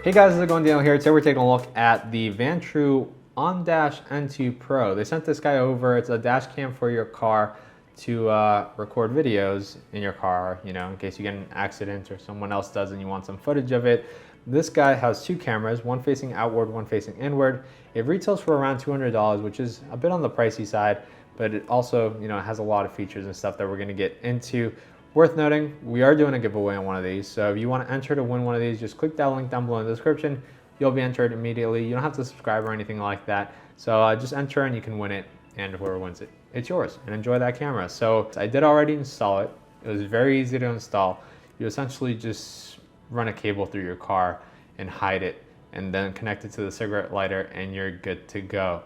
Hey guys, how's it going? Daniel here. Today we're taking a look at the Vantrue N2 Pro. They sent this guy over. It's a dash cam for your car to record videos in your car, you know, in case you get in an accident or someone else does and you want some footage of it. This guy has two cameras, one facing outward, one facing inward. It retails for around $200, which is a bit on the pricey side, but it also, you know, has a lot of features and stuff that we're going to get into. Worth noting, we are doing a giveaway on one of these, so if you want to enter to win one of these, just click that link down below in the description. You'll be entered immediately. You don't have to subscribe or anything like that, so just enter and you can win it, and whoever wins it, it's yours, and enjoy that camera. So I did already install it. It was very easy to install. You essentially just run a cable through your car and hide it, and then connect it to the cigarette lighter, and you're good to go.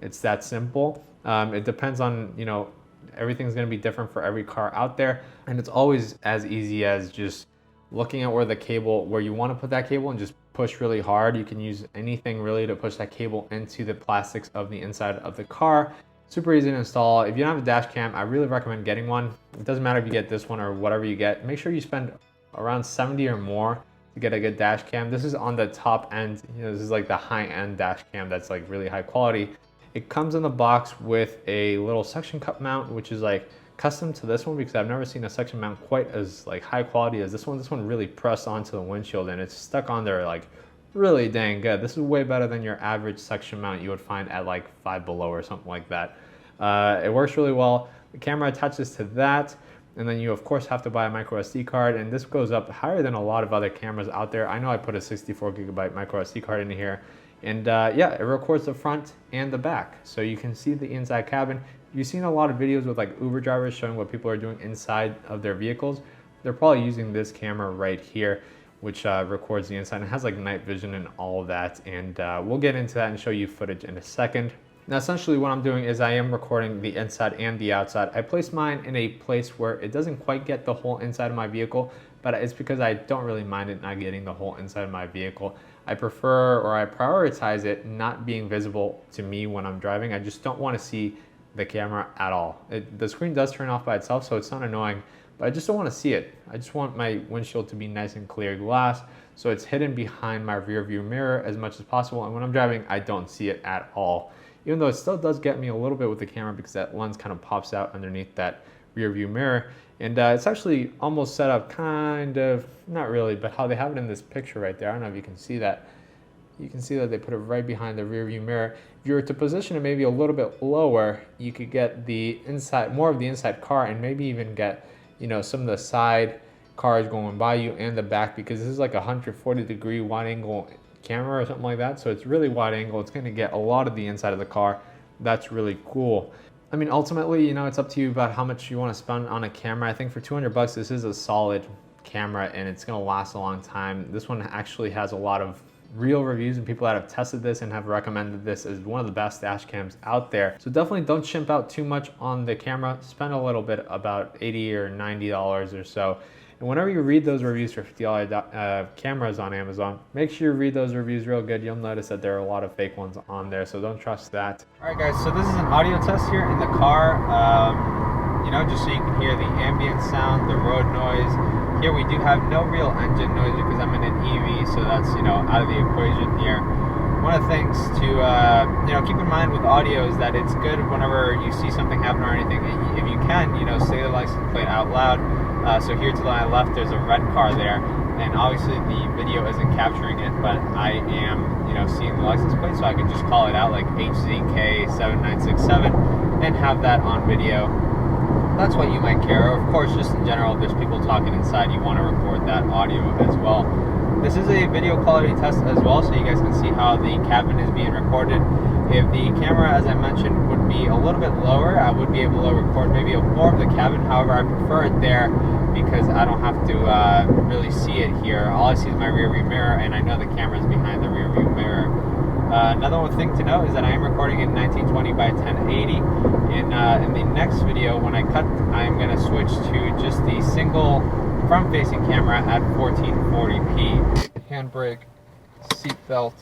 It's that simple. It depends on, you know, everything's going to be different for every car out there, and it's always as easy as just looking at where you want to put that cable and just push really hard. You can use anything really to push that cable into the plastics of the inside of the car. Super easy to install. If you don't have a dash cam, I really recommend getting one. It doesn't matter if you get this one or whatever you get. Make sure you spend around 70 or more to get a good dash cam. This is on the top end. You know, this is like the high-end dash cam that's like really high quality. It comes in the box with a little suction cup mount, which is like custom to this one because I've never seen a suction mount quite as like high quality as this one. This one really pressed onto the windshield and it's stuck on there like really dang good. This is way better than your average suction mount you would find at like Five Below or something like that. It works really well. The camera attaches to that, and then you of course have to buy a micro SD card, and this goes up higher than a lot of other cameras out there. I know I put a 64 gigabyte micro SD card in here. And yeah, it records the front and the back, so you can see the inside cabin. You've seen a lot of videos with like Uber drivers showing what people are doing inside of their vehicles. They're probably using this camera right here, which records the inside and has like night vision and all of that. And we'll get into that and show you footage in a second. Now, essentially what I'm doing is I am recording the inside and the outside. I placed mine in a place where it doesn't quite get the whole inside of my vehicle, but it's because I don't really mind it not getting the whole inside of my vehicle. I prefer, or I prioritize it not being visible to me when I'm driving. I just don't want to see the camera at all. The screen does turn off by itself, so it's not annoying, but I just don't want to see it. I just want my windshield to be nice and clear glass, so it's hidden behind my rear view mirror as much as possible, and when I'm driving, I don't see it at all. Even though it still does get me a little bit with the camera because that lens kind of pops out underneath that rear view mirror. And it's actually almost set up kind of, not really, but how they have it in this picture right there. I don't know if you can see that. You can see that they put it right behind the rear view mirror. If you were to position it maybe a little bit lower, you could get the inside, more of the inside car, and maybe even get, you know, some of the side cars going by you and the back, because this is like a 140-degree wide angle camera or something like that. So it's really wide angle. It's going to get a lot of the inside of the car. That's really cool. I mean, ultimately, you know, it's up to you about how much you want to spend on a camera. I think for $200, this is a solid camera and it's going to last a long time. This one actually has a lot of real reviews and people that have tested this and have recommended this as one of the best dash cams out there. So definitely don't chimp out too much on the camera. Spend a little bit, about $80 or $90 or so. And whenever you read those reviews for $50 cameras on Amazon, make sure you read those reviews real good. You'll notice that there are a lot of fake ones on there, so don't trust that. All right, guys, so this is an audio test here in the car. You know, just so you can hear the ambient sound, the road noise. Here we do have no real engine noise because I'm in an EV, so that's, you know, out of the equation here. One of the things to you know, keep in mind with audio is that it's good whenever you see something happen or anything. If you can, you know, say the license plate out loud. So here to my left, there's a red car there, and obviously the video isn't capturing it, but I am, you know, seeing the license plate, so I can just call it out like HZK7967 and have that on video. That's what you might care. Of course, just in general, if there's people talking inside, you want to record that audio as well. This is a video quality test as well, so you guys can see how the cabin is being recorded. If the camera, as I mentioned, would be a little bit lower, I would be able to record maybe more of the cabin. However, I prefer it there because I don't have to really see it here. All I see is my rear view mirror, and I know the camera is behind the rear view mirror. Another thing to note is that I am recording in 1920 by 1080. In the next video, when I cut, I'm going to switch to just the single front-facing camera at 1440p. Handbrake, seat belt,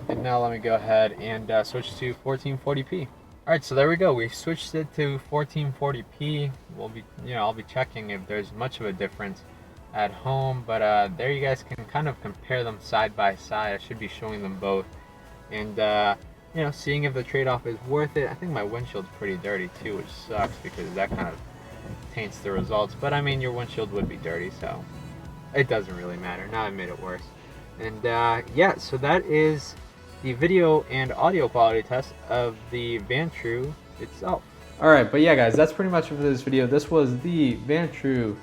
and now let me go ahead and switch to 1440p. All right, so there we go. We switched it to 1440p. We'll be, I'll be checking if there's much of a difference. at home, but there you guys can kind of compare them side by side. I should be showing them both, and you know, seeing if the trade-off is worth it. I think my windshield's pretty dirty too, which sucks because that kind of taints the results. But I mean, your windshield would be dirty, so it doesn't really matter. Now I made it worse. And yeah, so that is the video and audio quality test of the Vantrue itself. Alright, but yeah guys, that's pretty much it for this video. This was the Vantrue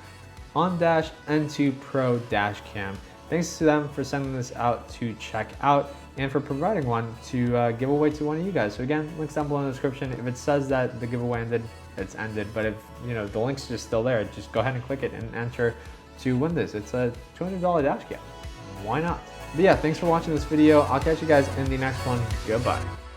N2 Pro dash cam. Thanks to them for sending this out to check out and for providing one to give away to one of you guys. So again, links down below in the description. If it says that the giveaway ended, it's ended. But if you know the link's just still there, just go ahead and click it and enter to win this. It's a $200 dash cam. Why not? But yeah, thanks for watching this video. I'll catch you guys in the next one. Goodbye.